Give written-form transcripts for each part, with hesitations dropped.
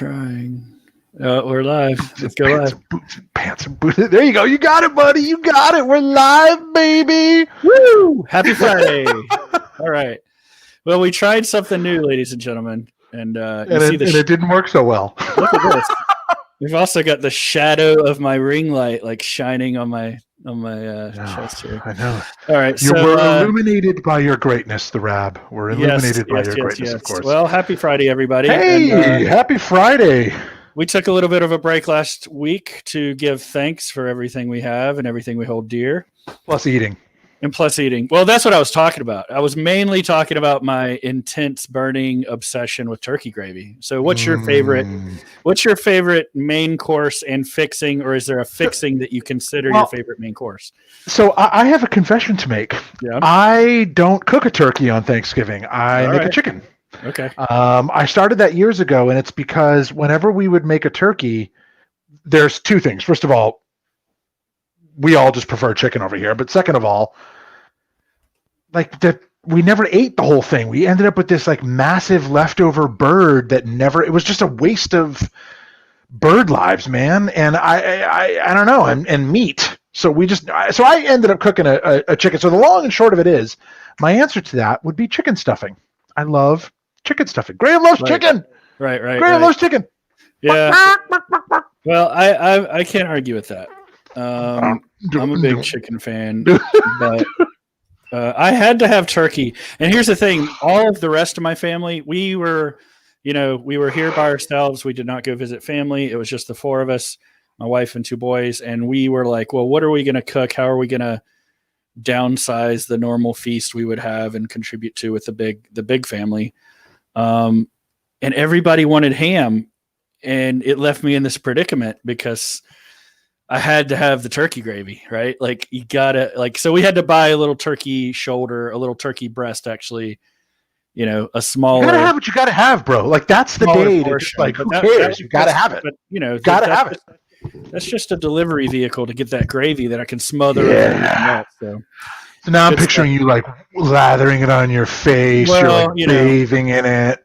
trying. We're live. Let's go live. Pants and boots. There you go. You got it, buddy. You got it. We're live, baby. Woo! Happy Friday. All right. Well, we tried something new, ladies and gentlemen, and it didn't work so well. Look at this. We've also got the shadow of my ring light like shining on my chest here. I know. All right. We're illuminated by your greatness, the RAB. We're illuminated by your greatness, of course. Well, happy Friday, everybody. Hey, happy Friday. We took a little bit of a break last week to give thanks for everything we have and everything we hold dear. Plus eating. Well, that's what I was talking about. I was mainly talking about my intense burning obsession with turkey gravy. So what's your favorite main course and fixing, or is there a fixing that you consider your favorite main course? So I have a confession to make. Yeah. I don't cook a turkey on Thanksgiving. I make a chicken. Okay. I started that years ago, and it's because whenever we would make a turkey, there's two things. First of all, we all just prefer chicken over here. But second of all, we never ate the whole thing. We ended up with this like massive leftover bird that it was just a waste of bird lives, man. And I don't know, and meat. So I ended up cooking a chicken. So the long and short of it is, my answer to that would be chicken stuffing. I love chicken stuffing. Graeme loves chicken. Right. Graeme loves chicken. Yeah. Well, I can't argue with that. I'm a big chicken fan, but I had to have turkey. And here's the thing: all of the rest of my family, we were here by ourselves. We did not go visit family. It was just the four of us, my wife and two boys, and we were like, well, what are we going to cook? How are we going to downsize the normal feast we would have and contribute to with the big family? And everybody wanted ham, and it left me in this predicament because I had to have the turkey gravy, right? Like you gotta so we had to buy a little turkey shoulder, a little turkey breast, actually, a smaller. You gotta have what you gotta have, bro. Like that's the day. Who cares? You gotta have it. But gotta have it. That's just a delivery vehicle to get that gravy that I can smother. Yeah. So now I'm picturing you like lathering it on your face. Well, you're bathing in it.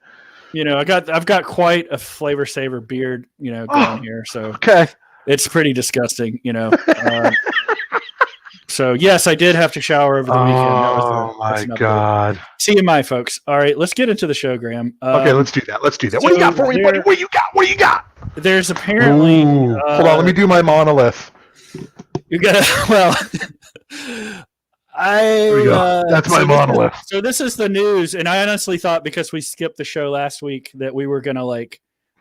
I've got quite a flavor saver beard, going here. So okay. It's pretty disgusting, So yes, I did have to shower over the weekend. Oh my God! TMI, folks. All right, let's get into the show, Graeme. Okay, let's do that. What do you got for me, buddy? What do you got? There's apparently. Hold on, let me do my monolith. You got There we go. That's my monolith. So this is the news, and I honestly thought because we skipped the show last week that we were gonna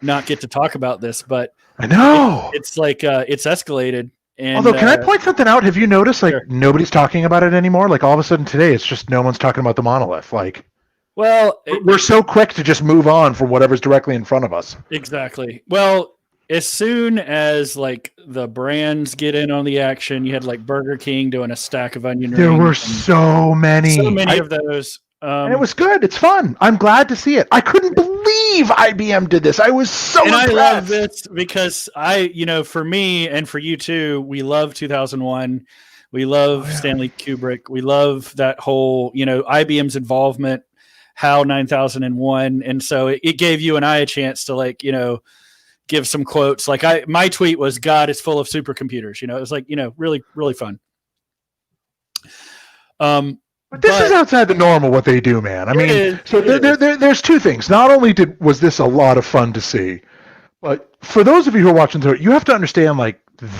not get to talk about this, but I know it's it's escalated. And, although, can I point something out? Have you noticed nobody's talking about it anymore? Like all of a sudden today, it's just no one's talking about the monolith. We're so quick to just move on from whatever's directly in front of us. Exactly. Well, as soon as the brands get in on the action, you had Burger King doing a stack of onion rings. There were so many of those. And it was good. It's fun. I'm glad to see it. I couldn't believe IBM did this. I was so impressed. I love this because for me and for you too, we love 2001. We love Stanley Kubrick. We love that whole, IBM's involvement, HAL 9001. And so it gave you and I a chance to give some quotes. My tweet was, God is full of supercomputers. It was really, really fun. But this is outside the norm of what they do, man. I mean, there's two things. Not only was this a lot of fun to see, but for those of you who are watching through it, you have to understand,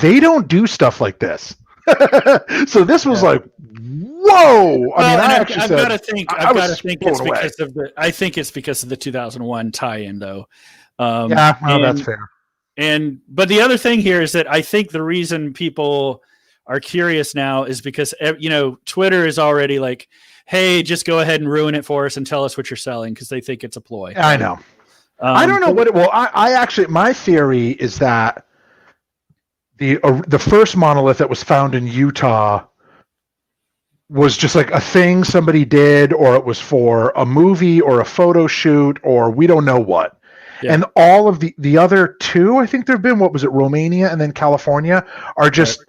they don't do stuff like this. So this was whoa! I've got to think it's because of the 2001 tie-in, though. That's fair. But the other thing here is that I think the reason people are curious now is because Twitter is already hey, just go ahead and ruin it for us and tell us what you're selling, because they think it's a ploy. I know. I don't know what it will. I actually, my theory is that the first monolith that was found in Utah was just a thing somebody did, or it was for a movie or a photo shoot, or we don't know what. Yeah. And all of the other two, I think there have been, Romania and then California, are just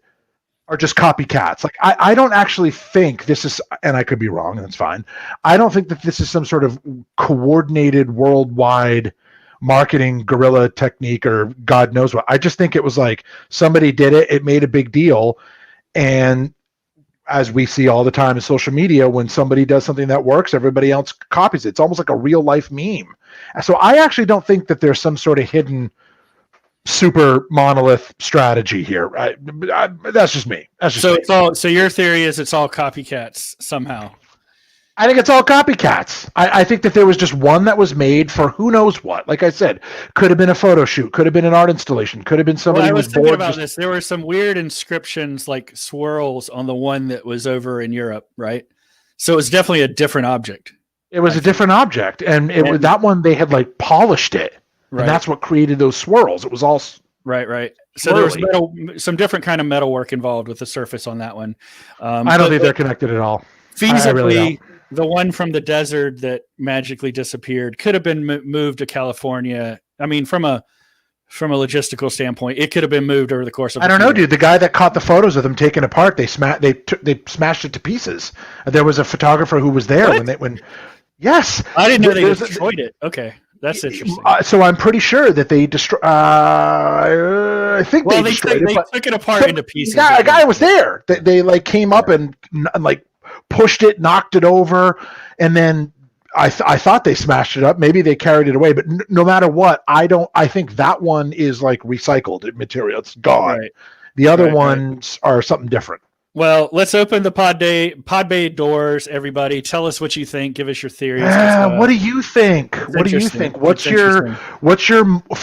copycats. I don't actually think this is, and I could be wrong, that's fine. I don't think that this is some sort of coordinated worldwide marketing guerrilla technique or God knows what. I just think it was like somebody did it. It made a big deal. And as we see all the time in social media, when somebody does something that works, everybody else copies it. It's almost like a real life meme. So I actually don't think that there's some sort of hidden super monolith strategy here. That's just me. That's just so me. it's all. So your theory is it's all copycats somehow. I think it's all copycats. I think that there was just one that was made for who knows what. Like I said, could have been a photo shoot, could have been an art installation, could have been somebody. Well, I was who was thinking bored about this. There were some weird inscriptions, like swirls, on the one that was over in Europe, right? So it was definitely a different object. It was a different object, and that one they had like polished it, right. And that's what created those swirls. It was all right. So there was some different kind of metal work involved with the surface on that one. I don't think they're connected at all. Feasibly, really the one from the desert that magically disappeared could have been moved to California. I mean, from a logistical standpoint, it could have been moved over the course of. I don't know, dude. The guy that caught the photos of them taken apart, they smashed it to pieces. There was a photographer who was there when. Yes, I didn't know they destroyed it. Okay, that's interesting. So I'm pretty sure that they destroyed. I think they destroyed it. They took it apart into pieces. Yeah, a guy was there. They like came up and like pushed it, knocked it over, and then I thought they smashed it up. Maybe they carried it away, but no matter what, I think that one is like recycled material. It's gone. Right. The other ones are something different. Well, let's open the pod bay doors, everybody. Tell us what you think. Give us your theories. What do you think? What do you think? What's your?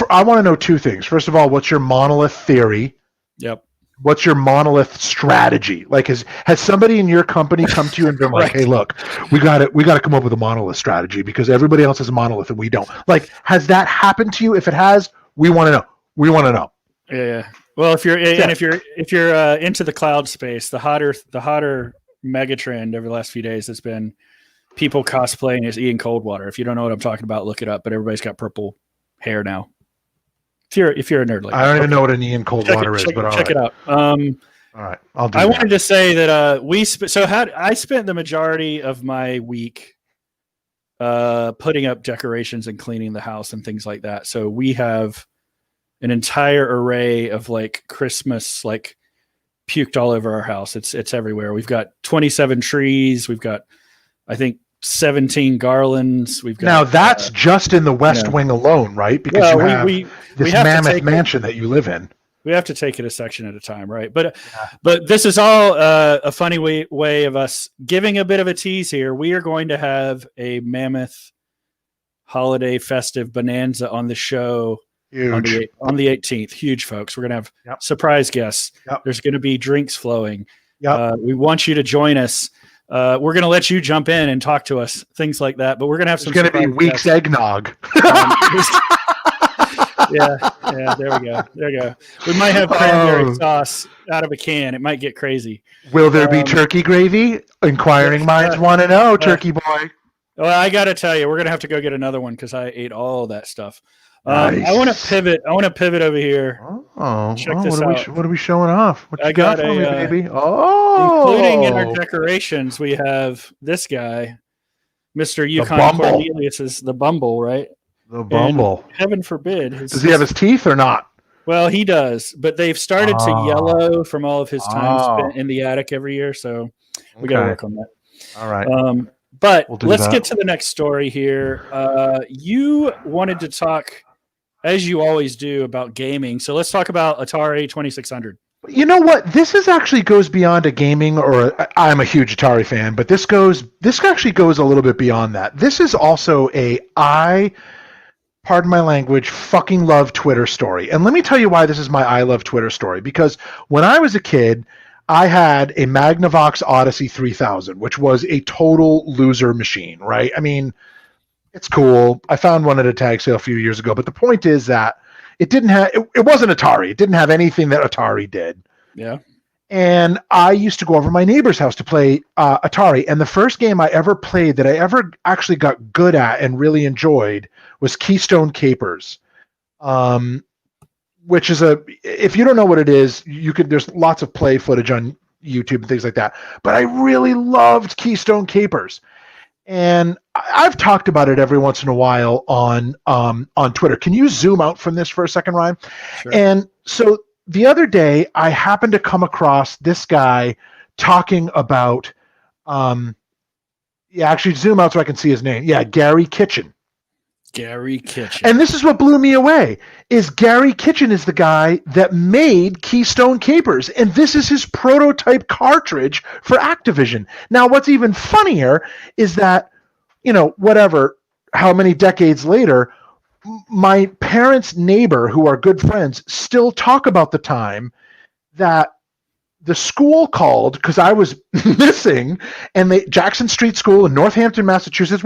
I want to know two things. First of all, what's your monolith theory? Yep. What's your monolith strategy? Like, has somebody in your company come to you and been like, "Hey, look, we got to come up with a monolith strategy because everybody else has a monolith and we don't." Like, has that happened to you? If it has, we want to know. We want to know. Yeah. Well, if you're into the cloud space, the hotter mega trend over the last few days has been people cosplaying as Ian Coldwater. If you don't know what I'm talking about, look it up. But everybody's got purple hair now. If you're a nerd like I don't even know what an Ian Coldwater is, but check it out. All right, I'll do. I wanted to say that I spent the majority of my week putting up decorations and cleaning the house and things like that. So we have an entire array of like Christmas like puked all over our house. It's everywhere. We've got 27 trees. We've got, I think, 17 garlands. We've got now that's just in the West Wing alone, right? Because we have mammoth mansion that you live in. We have to take it a section at a time, right? But this is all a funny way of us giving a bit of a tease here. We are going to have a mammoth holiday festive bonanza on the show. Huge. On the 18th. Huge, folks. We're going to have surprise guests. Yep. There's going to be drinks flowing. Yep. We want you to join us. We're going to let you jump in and talk to us, things like that. But we're going to have some. It's going to be Week's eggnog. Yeah, there we go. We might have cranberry sauce out of a can. It might get crazy. Will there be turkey gravy? Inquiring minds want to know, turkey boy. Well, I got to tell you, we're going to have to go get another one because I ate all that stuff. Nice. I want to pivot over here. Check this out. What are we showing off? What you got for me, baby? Including in our decorations, we have this guy, Mr. Yukon Cornelius, is the Bumble, right? The Bumble. And heaven forbid. Does he have his teeth or not? Well, he does, but they've started to yellow from all of his time spent in the attic every year, so we got to work on that. All right. But let's get to the next story here. You wanted to talk, as you always do, about gaming. So let's talk about Atari 2600. You know what? This actually goes beyond a gaming, or I'm a huge Atari fan, but this actually goes a little bit beyond that. This is also pardon my language, fucking love Twitter story. And let me tell you why this is my I love Twitter story. Because when I was a kid, I had a Magnavox Odyssey 3000, which was a total loser machine, right? I mean, it's cool. I found one at a tag sale a few years ago, but the point is that it wasn't Atari. It didn't have anything that Atari did. Yeah. And I used to go over to my neighbor's house to play Atari. And the first game I ever played that I ever actually got good at and really enjoyed was Keystone Capers. Which is if you don't know what it is, there's lots of play footage on YouTube and things like that. But I really loved Keystone Capers. And I've talked about it every once in a while on Twitter. Can you zoom out from this for a second, Ryan? Sure. And so the other day, I happened to come across this guy talking about. Actually, zoom out so I can see his name. Yeah, Gary Kitchen. Gary Kitchen. And this is what blew me away, is Gary Kitchen is the guy that made Keystone Capers, and this is his prototype cartridge for Activision. Now, what's even funnier is that, how many decades later, my parents' neighbor, who are good friends, still talk about the time that the school called because I was missing, and Jackson Street School in Northampton, Massachusetts,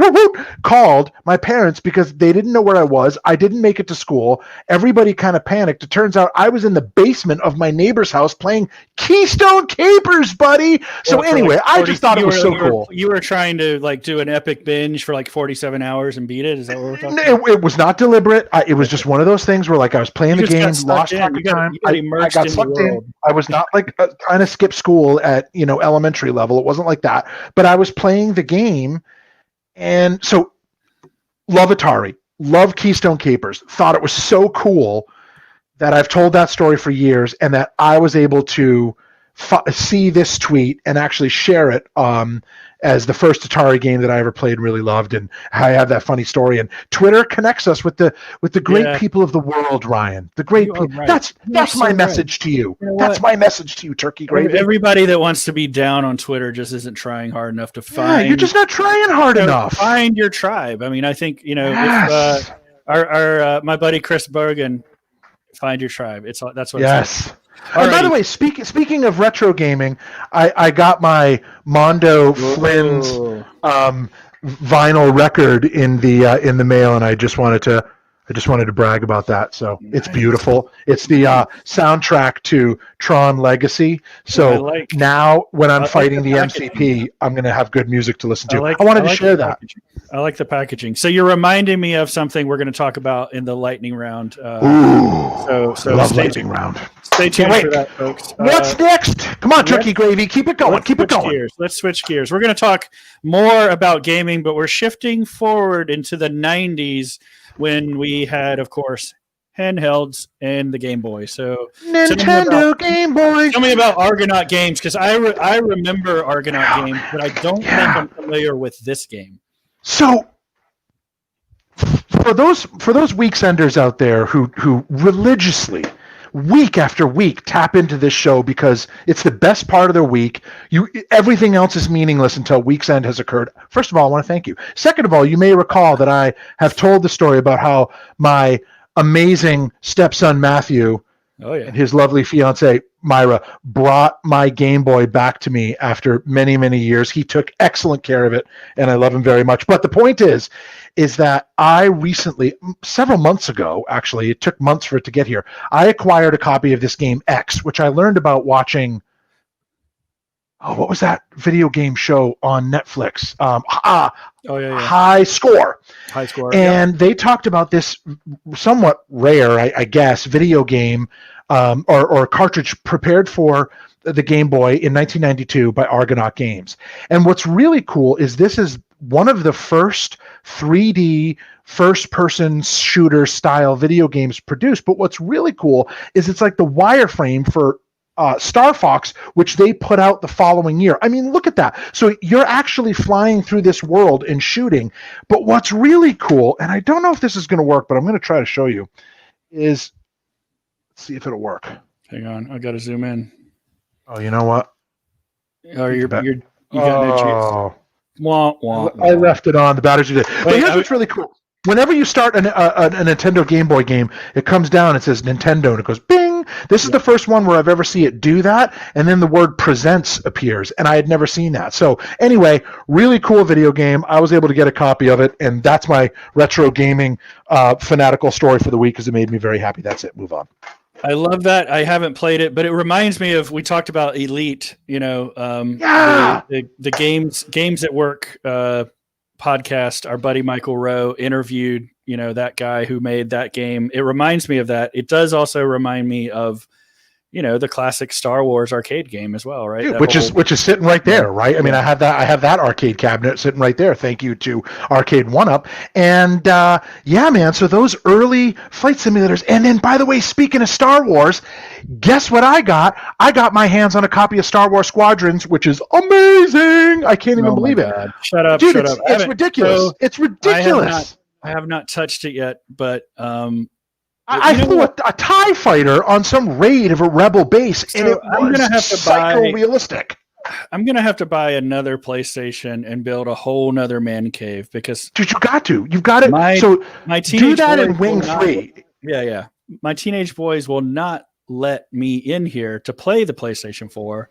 called my parents because they didn't know where I was. I didn't make it to school. Everybody kind of panicked. It turns out I was in the basement of my neighbor's house playing Keystone Capers, buddy. So anyway, I just thought it was so cool. You were trying to do an epic binge for 47 hours and beat it? Is that what we're talking about? It was not deliberate. It was just one of those things where I was playing the game, lost track of time. I got sucked in. I was not trying to skip school at elementary level. It wasn't like that, but I was playing the game, and so love Atari, love Keystone Capers, thought it was so cool that I've told that story for years, and that I was able to see this tweet and actually share it as the first Atari game that I ever played and really loved, and I have that funny story. And Twitter connects us with the great people of the world, Ryan. The great people. Right. That's my message to you. That's my message to you, Turkey Gravy. Everybody that wants to be down on Twitter just isn't trying hard enough to find. Yeah, you're just not trying hard enough. Find your tribe. I mean, I think if our my buddy Chris Bergen, find your tribe. That's what. Yes. And by the way, speaking of retro gaming, I got my Mondo Flynn's vinyl record in the mail, and I just wanted to brag about that. So It's beautiful. It's the soundtrack to Tron Legacy. So now when I'm fighting the MCP, I'm going to have good music to listen to. I wanted to share that. I like the packaging. So you're reminding me of something we're going to talk about in the lightning round. So love lightning round. Stay tuned for that, folks. What's next? Come on, Turkey Gravy. Keep it going. Keep it going. Let's switch gears. We're going to talk more about gaming, but we're shifting forward into the 90s when we had, of course, handhelds and the Game Boy. So Nintendo Game Boy. Tell me about Argonaut games, because I remember Argonaut games, but I don't think I'm familiar with this game. So for those weekenders out there who religiously, week after week, tap into this show because it's the best part of their week. Everything else is meaningless until week's end has occurred. First of all, I want to thank you. Second of all, you may recall that I have told the story about how my amazing stepson Matthew and his lovely fiance Myra brought my Game Boy back to me after many, many years. He took excellent care of it, and I love him very much. But the point is that I recently, several months ago, actually, it took months for it to get here, I acquired a copy of this game X, which I learned about watching, what was that video game show on Netflix? High Score. High Score. And they talked about this somewhat rare, I guess, video game or cartridge prepared for the Game Boy in 1992 by Argonaut Games. And what's really cool is this is one of the first 3D first-person shooter style video games produced. But what's really cool is it's like the wireframe for Star Fox, which they put out the following year. I mean, look at that. So you're actually flying through this world and shooting. But what's really cool, and I don't know if this is going to work, but I'm going to try to show you, is, let's see if it'll work. Hang on, I got to zoom in. Oh, you know what? Oh, you got no chance. Wah, wah, I left it on. The batteries are dead. But here's what's really cool. Whenever you start a Nintendo Game Boy game, it comes down, it says Nintendo, and it goes bing. This is the first one where I've ever seen it do that, and then the word presents appears, and I had never seen that. So anyway, really cool video game. I was able to get a copy of it, and that's my retro gaming fanatical story for the week because it made me very happy. That's it. Move on. I love that. I haven't played it, but it reminds me of, we talked about Elite, the Games at Work podcast. Our buddy Michael Rowe interviewed, that guy who made that game. It reminds me of that. It does also remind me of the classic Star Wars arcade game as well, right? Dude, which is sitting right there, right? I mean, I have that arcade cabinet sitting right there. Thank you to Arcade 1-Up. And yeah, man, so those early flight simulators. And then, by the way, speaking of Star Wars, guess what I got? I got my hands on a copy of Star Wars Squadrons, which is amazing. I can't even believe it. Shut up, dude, shut up. It's ridiculous. So it's ridiculous. I have not touched it yet, but I flew a TIE fighter on some raid of a rebel base, and it was psycho-realistic. I'm going to have to buy another PlayStation and build a whole nother man cave because... Dude, you got to. You've got to. My do that in Wing 3. Yeah. My teenage boys will not let me in here to play the PlayStation 4.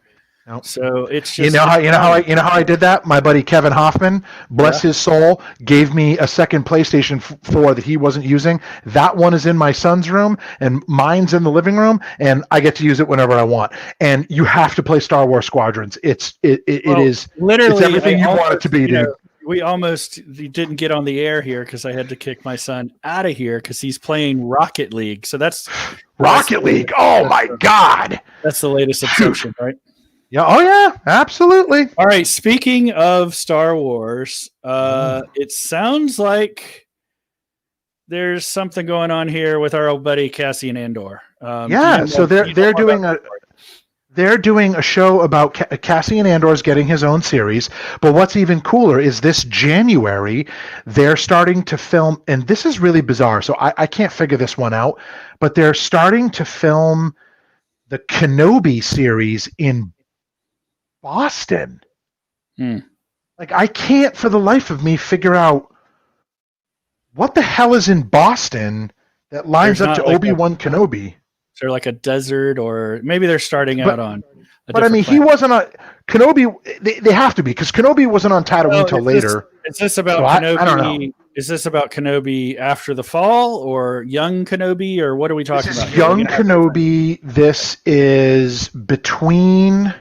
Nope. So it's just you know how I did that. My buddy Kevin Hoffman, bless his soul, gave me a second PlayStation 4 that he wasn't using. That one is in my son's room, and mine's in the living room, and I get to use it whenever I want. And you have to play Star Wars Squadrons. It is literally it's everything you want it to be, dude. We almost didn't get on the air here because I had to kick my son out of here because he's playing Rocket League. So that's Rocket League. Oh my God, that's the latest obsession, right? Yeah. Oh yeah. Absolutely. All right. Speaking of Star Wars, it sounds like there's something going on here with our old buddy Cassian Andor. So they're doing a show about Cassian Andor's getting his own series. But what's even cooler is this January they're starting to film, and this is really bizarre. So I can't figure this one out, but they're starting to film the Kenobi series in Boston. Like, I can't for the life of me figure out what the hell is in Boston that lines up to Obi-Wan Kenobi. Is there like a desert, or maybe they're starting out on but I mean, planet. He wasn't on Kenobi. They have to be, because Kenobi wasn't on Tatooine until later. Is this about Kenobi? I don't know. Is this about Kenobi after the fall, or young Kenobi, or what are we talking about? Young Kenobi. This is between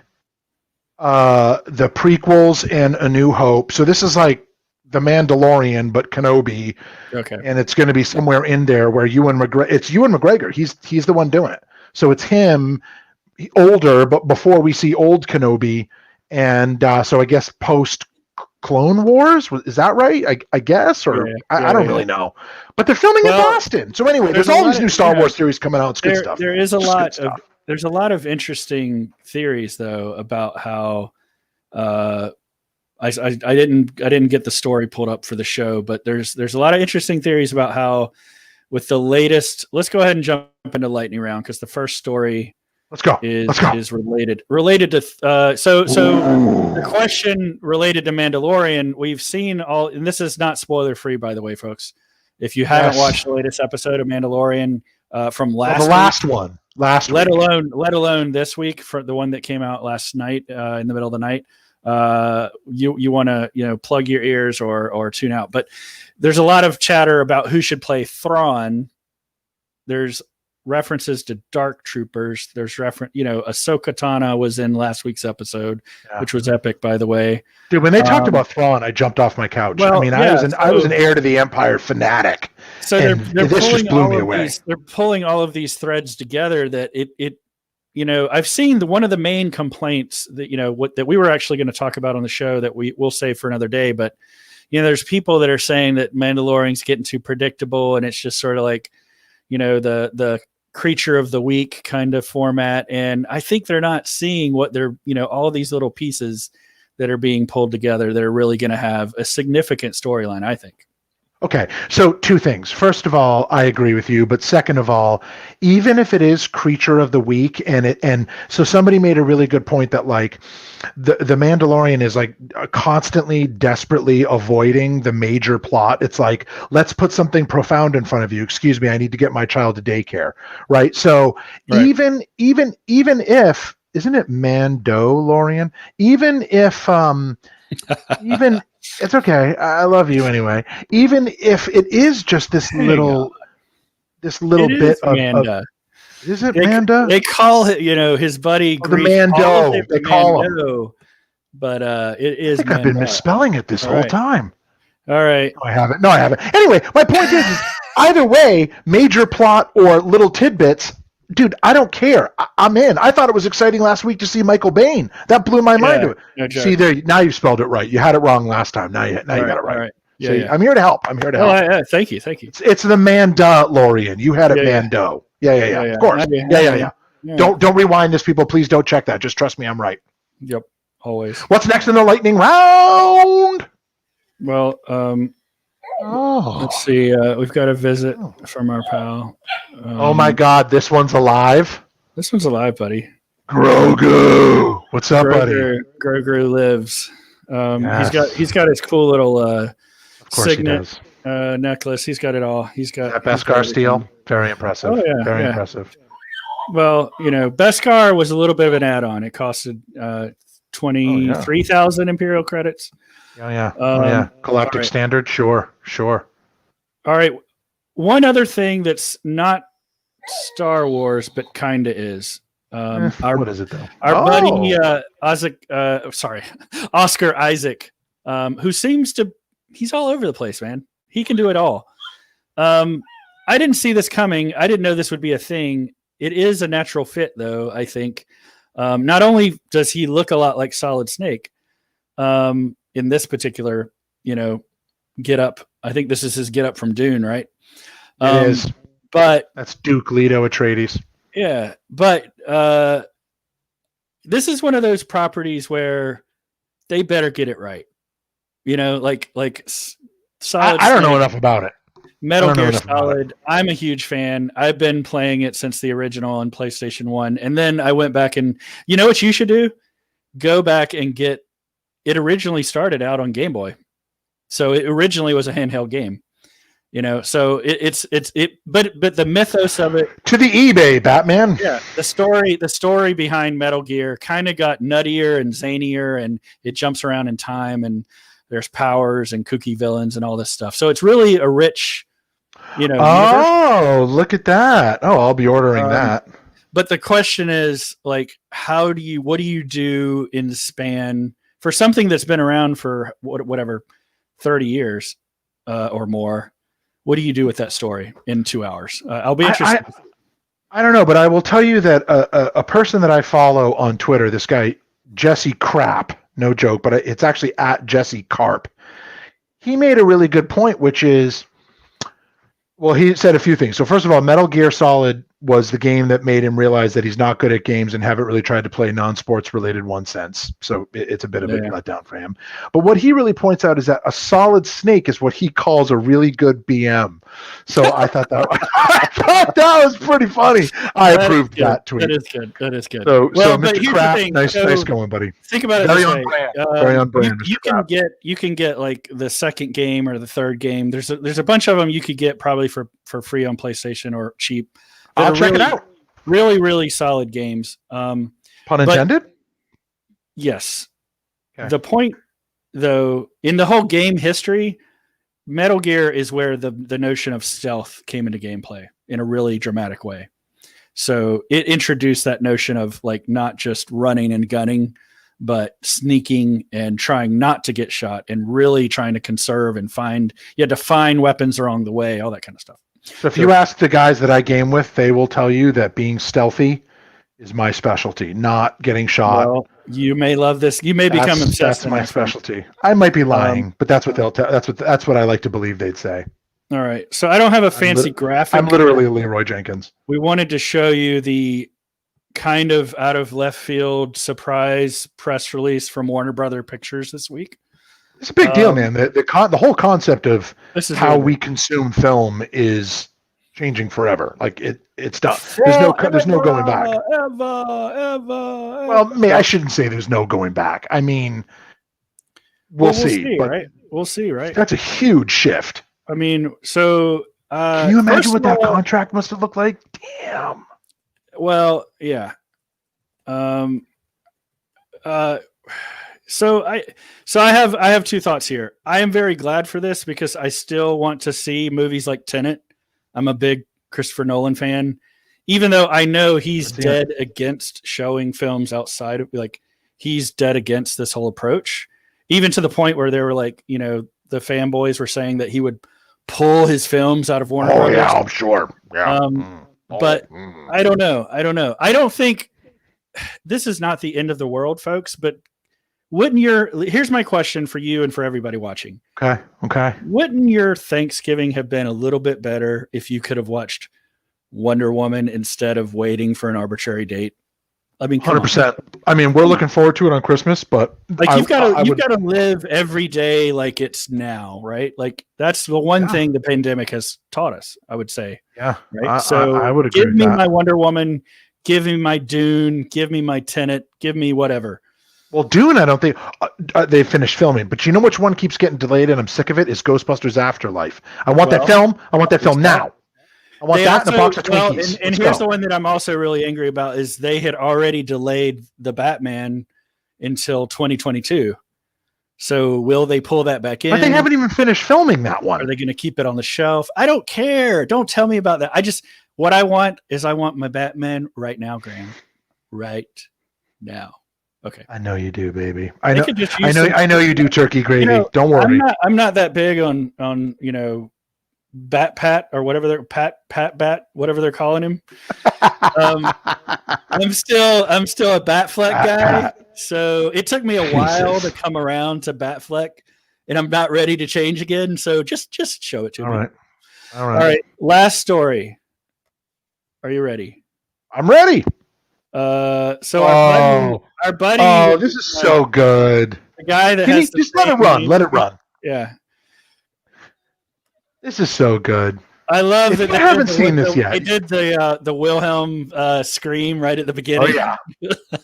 the prequels and A New Hope. So this is like The Mandalorian, but Kenobi. Okay. And it's going to be somewhere in there where it's Ewan McGregor. He's the one doing it. So it's him, older, but before we see old Kenobi. And so I guess post Clone Wars, is that right? I guess, or I don't really know. But they're filming in Boston. So anyway, there's all these new Star Wars series coming out. It's good stuff. There is there's a lot of interesting theories though about how I didn't get the story pulled up for the show, but there's a lot of interesting theories about how with the latest. Let's go ahead and jump into lightning round because the first story is related to so the question related to Mandalorian. We've seen all, and this is not spoiler free, by the way, folks. If you haven't watched the latest episode of Mandalorian from last week, let alone this week, for the one that came out last night in the middle of the night, you want to plug your ears or tune out. But there's a lot of chatter about who should play Thrawn. There's references to Dark Troopers. There's Ahsoka Tano was in last week's episode, which was epic, by the way. Dude, when they talked about Thrawn, I jumped off my couch. I was an heir to the Empire fanatic. So they're pulling all of these. They're pulling all of these threads together. That it I've seen one of the main complaints that that we were actually going to talk about on the show that we'll save for another day. But there's people that are saying that Mandalorian's getting too predictable, and it's just sort of like the creature of the week kind of format. And I think they're not seeing what they're, all these little pieces that are being pulled together that are really going to have a significant storyline, I think. Okay. So two things. First of all, I agree with you. But second of all, even if it is creature of the week, and so somebody made a really good point that like the Mandalorian is like constantly, desperately avoiding the major plot. It's like, let's put something profound in front of you. Excuse me, I need to get my child to daycare. Right. So even if, isn't it Mandalorian? Even if, it's okay. I love you anyway. Even if it is just this little bit of Manda. Is it Manda? They call it, his buddy the Mando. They call him. But it is. I think I've been misspelling it this whole time. All right. No, I haven't. Anyway, my point is either way, major plot or little tidbits, dude, I don't care. I'm in. I thought it was exciting last week to see Michael Bain. That blew my mind. No joke. See there, now you've spelled it right. You had it wrong last time. Now you got it right. Yeah, See, yeah. I'm here to help. I'm here to help. Thank you. It's the Mandalorian. You had it, Mando. Yeah. Of course. Yeah. Don't rewind this, people. Please don't check that. Just trust me. I'm right. Yep. Always. What's next in the lightning round? Well, let's see. We've got a visit from our pal. Oh my God, this one's alive. This one's alive, buddy. Grogu. What's up, buddy? Grogu lives. Yes. He's got his cool little signet he does. necklace. He's got it all. He's got that Beskar steel. Very impressive. Oh, yeah, Very impressive. Well, Beskar was a little bit of an add-on. It costed 23,000 Imperial credits. Yeah. Galactic Standard. Sure. All right. One other thing that's not Star Wars, but kind of is. What is it though? Our buddy Oscar Isaac, who seems to, he's all over the place, man. He can do it all. I didn't see this coming. I didn't know this would be a thing. It is a natural fit, though, I think. Not only does he look a lot like Solid Snake in this particular, get up. I think this is his get up from Dune, right? It is. But that's Duke Leto Atreides. Yeah, but this is one of those properties where they better get it right. Like Solid. I don't know enough about it. Metal Gear Solid. I'm a huge fan. I've been playing it since the original on PlayStation 1. And then I went back and, you know what you should do? Go back and get it. Originally started out on Game Boy. So it originally was a handheld game. So but the mythos of it, to the eBay, Batman. Yeah, the story behind Metal Gear kind of got nuttier and zanier, and it jumps around in time, and there's powers and kooky villains and all this stuff. So it's really a rich, universe. Oh, look at that! Oh, I'll be ordering that. But the question is, like, what do you do in the span for something that's been around for whatever 30 years or more? What do you do with that story in 2 hours? I'll be interested. I don't know, but I will tell you that a person that I follow on Twitter, this guy, Jesse Crap, no joke, but it's actually at Jesse Carp. He made a really good point, which is, well, he said a few things. So first of all, Metal Gear Solid was the game that made him realize that he's not good at games and haven't really tried to play non-sports related one since. So it's a bit of a letdown for him. But what he really points out is that a Solid Snake is what he calls a really good BM. So I thought that was pretty funny. I approved that tweet. That is good. So Mr. Kraft, nice going, buddy. Think about it. Very on brand. Very on brand. You can get like the second game or the third game. There's a bunch of them you could get probably for free on PlayStation or cheap. I'll check it out. Really, really solid games. Pun intended? Yes. Okay. The point, though, in the whole game history, Metal Gear is where the notion of stealth came into gameplay in a really dramatic way. So it introduced that notion of like not just running and gunning, but sneaking and trying not to get shot and really trying to conserve and you had to find weapons along the way, all that kind of stuff. So if you ask the guys that I game with, they will tell you that being stealthy is my specialty, not getting shot. Well, you may love this. You may become obsessed. That's my specialty. I might be lying, but that's what they'll tell. That's what I like to believe they'd say. All right. So I don't have a fancy graphic. I'm literally Leroy Jenkins. We wanted to show you the kind of out of left field surprise press release from Warner Brother Pictures this week. It's a big deal, man. The whole concept of how we consume film is changing forever. Like it's done. There's no going back. Ever. Well, I shouldn't say there's no going back. I mean, we'll see, right? We'll see, right? That's a huge shift. I mean, so can you imagine what that contract must have looked like? Damn. Well, yeah. So I have two thoughts here. I am very glad for this because I still want to see movies like Tenet. I'm a big Christopher Nolan fan, even though I know he's dead against showing films outside of he's dead against this whole approach, even to the point where they were like, the fanboys were saying that he would pull his films out of Warner Brothers. Yeah, I'm sure. Yeah. But I don't know. I don't think this is not the end of the world, folks, but here's my question for you and for everybody watching. Okay. Wouldn't your Thanksgiving have been a little bit better if you could have watched Wonder Woman instead of waiting for an arbitrary date? I mean, 100%. I mean, we're looking forward to it on Christmas, but like you've got to live every day like it's now, right? Like that's the one thing the pandemic has taught us, I would say. Yeah. Right. So I would agree give me with that. my Wonder Woman, give me my Dune, give me my Tenet, give me whatever. Well, Dune, I don't think they finished filming, but you know which one keeps getting delayed, and I'm sick of it. Is Ghostbusters Afterlife. I want that film. I want that film now. I want that in a box of Twinkies. And here's the one that I'm also really angry about is they had already delayed the Batman until 2022. So will they pull that back in? But they haven't even finished filming that one. Are they going to keep it on the shelf? I don't care. Don't tell me about that. What I want is I want my Batman right now, Graham. Right now. Okay. I know you do, baby. I know you do, turkey gravy. Don't worry. I'm not that big on Bat Pat or whatever they're Bat whatever they're calling him. I'm still a Batfleck guy. So it took me a while to come around to Batfleck, and I'm not ready to change again. So just show it to me. All right. Last story. Are you ready? I'm ready. So our buddy. Oh, this is so good. The guy that has just let it run. Let it run. Yeah. This is so good. I love that. I haven't seen this yet. They did the Wilhelm scream right at the beginning.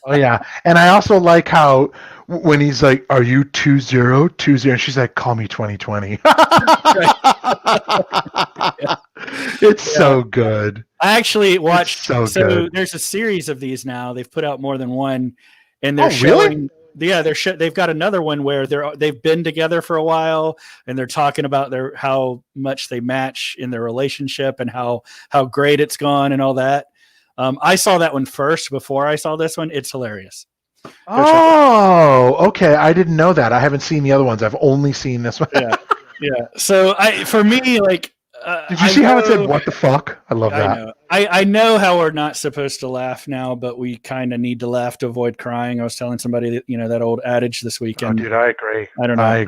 Oh yeah. And I also like how when he's like, "Are you 2020?" and she's like, "Call me 2020." It's so good. I actually watched. So good. There's a series of these now. They've put out more than one, and they're showing. Really? Yeah, they've got another one where they've been together for a while, and they're talking about how much they match in their relationship and how great it's gone and all that. I saw that one first before I saw this one. It's hilarious. Oh, okay. I didn't know that. I haven't seen the other ones. I've only seen this one. Yeah. So for me, like. Did you see how it said, "What the fuck"? I love that. I know how we're not supposed to laugh now, but we kind of need to laugh to avoid crying. I was telling somebody that, that old adage this weekend. Oh, dude, I agree. I don't know. I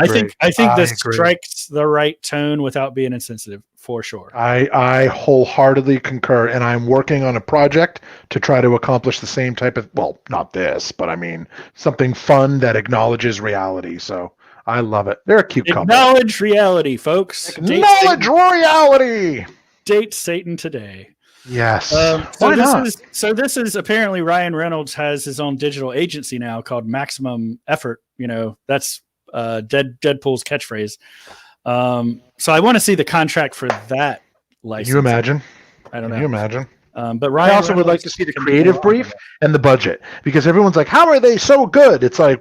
think this strikes the right tone without being insensitive, for sure. I wholeheartedly concur, and I'm working on a project to try to accomplish the same type of, well, not this, but I mean something fun that acknowledges reality. So I love it. They're a cute couple. Acknowledge reality, folks. Acknowledge reality. Date Satan today. Yes. This is apparently Ryan Reynolds has his own digital agency now called Maximum Effort. That's Deadpool's catchphrase. So I want to see the contract for that license. Can you imagine? I don't know. Can you imagine? But Ryan I also would like to see the creative brief and the budget, because everyone's like, "How are they so good?" It's like,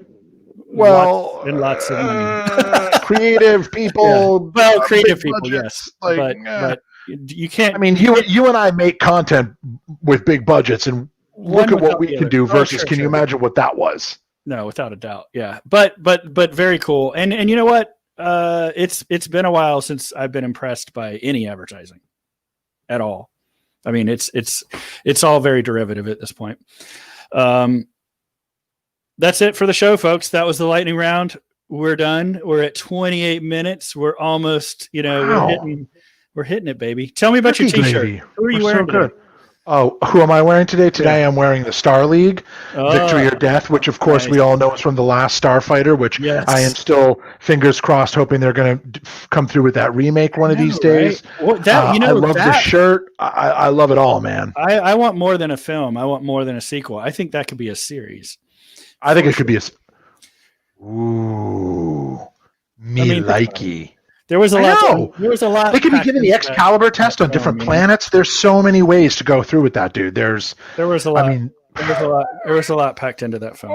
well, lots of money. Creative people. Yeah. Well, creative people, budgets, yes. But you can't. I mean, you and I make content with big budgets, and look at what we can do versus. Can you imagine what that was? No, without a doubt. Yeah, but very cool. And you know what? It's been a while since I've been impressed by any advertising at all. I mean, it's all very derivative at this point. That's it for the show, folks. That was the lightning round. We're done. We're at 28 minutes. We're almost, we're hitting it, baby. Tell me about your t-shirt. Who are you wearing today? Oh, who am I wearing today? Today I'm wearing the Star League, Victory or Death, which of course we all know is from the last Starfighter, which I am still, fingers crossed, hoping they're going to come through with that remake one of these days. Well, I love the shirt. I love it all, man. I want more than a film. I want more than a sequel. I think that could be a series. I think it could be likey. There was a lot. There was a lot. They could be giving the Excalibur test on different planets. There's so many ways to go through with that, dude. There was a lot. I mean, there was a lot packed into that film.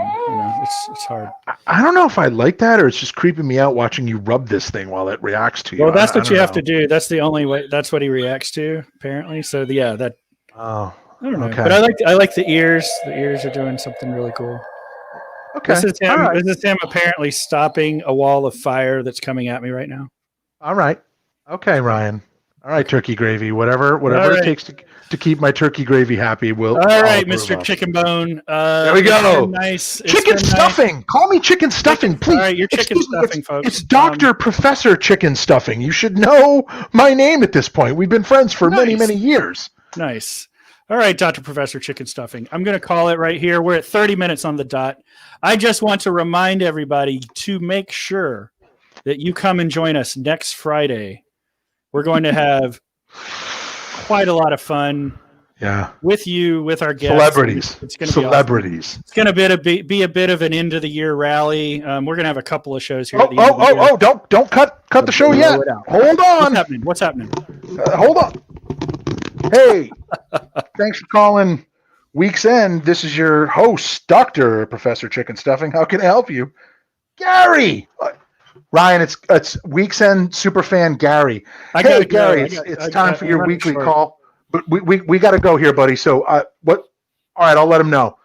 It's hard. I don't know if I like that, or it's just creeping me out watching you rub this thing while it reacts to you. Well, that's what you have to do. That's the only way. That's what he reacts to, apparently. So yeah, that. Oh, I don't know, okay. But I like the ears. The ears are doing something really cool. Okay. This is him apparently stopping a wall of fire that's coming at me right now. All right. Okay, Ryan. All right, turkey gravy, whatever it takes to keep my turkey gravy happy. All right, Mr. Chicken Bone. There we go. Nice. Chicken stuffing. Nice. Call me chicken stuffing, please. All right, you're chicken stuffing, folks. It's Dr. Professor Chicken Stuffing. You should know my name at this point. We've been friends for many, many years. Nice. All right, Dr. Professor Chicken Stuffing. I'm going to call it right here. We're at 30 minutes on the dot. I just want to remind everybody to make sure that you come and join us next Friday. We're going to have quite a lot of fun. Yeah, with you, with our guests, celebrities. It's going to be awesome. It's going to be a bit of an end of the year rally. We're going to have a couple of shows here. Don't cut the show yet. Hold on. What's happening? Hold on. Hey, thanks for calling Week's End. This is your host, Dr. Professor Chicken Stuffing. How can I help you? Gary. Ryan, it's Week's End superfan Gary. Hey, Gary, it's time for your weekly call. But we got to go here, buddy. So what? All right, I'll let him know.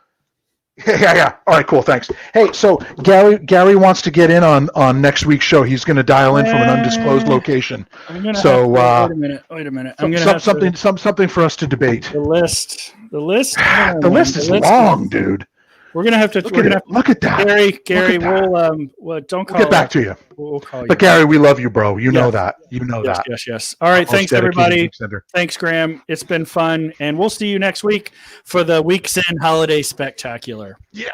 Yeah. All right, cool. Thanks. Hey, so Gary wants to get in on next week's show. He's going to dial in from an undisclosed location. So wait a minute. I'm going to have something for us to debate. The list. The list is long, dude. We're gonna have to look at that, Gary. We'll don't call. We'll get back to you. We'll call you. But Gary, we love you, bro. You know that. Yes. All right. Thanks, everybody. Thanks, Graeme. It's been fun, and we'll see you next week for the Week's End Holiday Spectacular. Yeah.